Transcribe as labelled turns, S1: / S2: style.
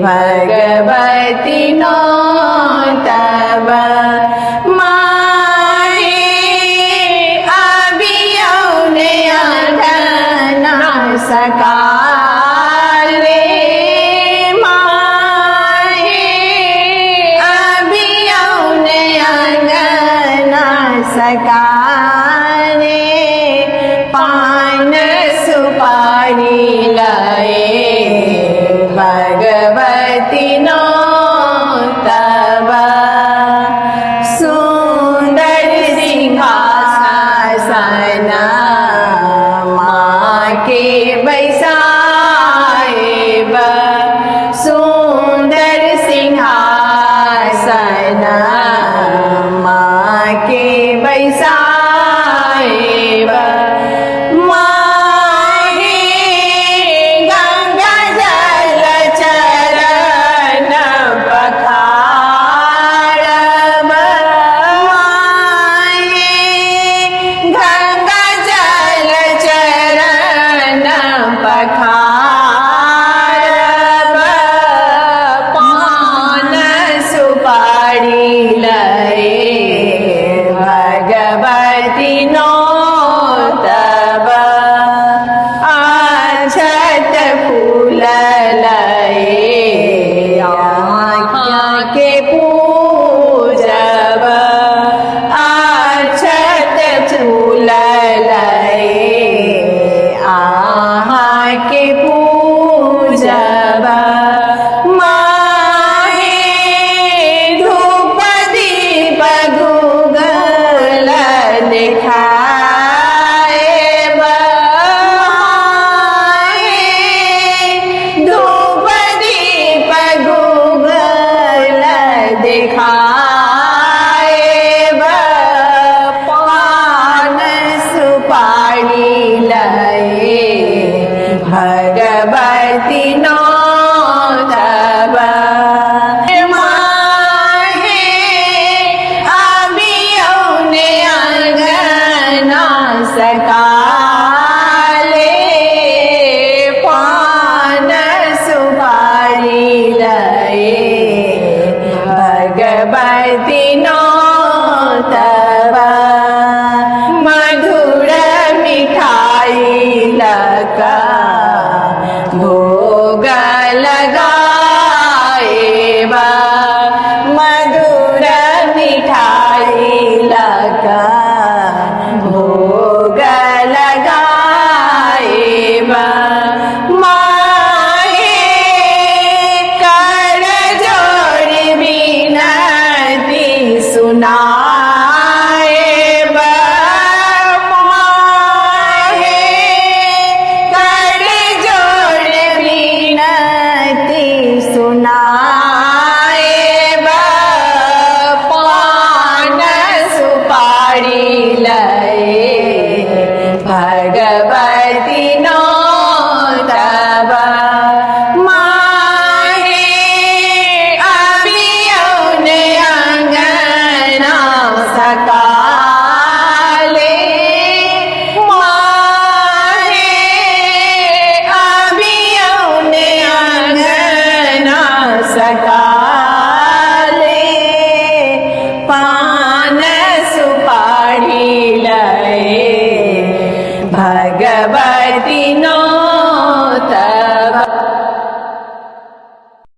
S1: Bhagwati no तब माहे अभियौने अधना सकाले माहे अभियौने अधना सकाले पान सुपारी लाए भगवती नो तब सुंदर सिंहासन माँ के बैसाएब सुंदर सिंहासन माँ के बैसाएब भगवती नो तब अक्षत फूल लए आँखियाँ के पूजब अक्षत फूल लए आहाँ के पूजब दिखाएब पान सुपारी लए भगवती नो तब माहे अभियौने अधना सकाले पान सुपारी लए भगवती नो तब मधुर मिठाई लगा भोग लगाएब मधुर मिठाई लगा भोग लगाएब सुनाएब माहे कर जोड़ विनती सुनाएब पान सुपारी लए भगवती नो तब सकाले माहे अभियौने अधना सकाले पान सुपारी लए भगवती नो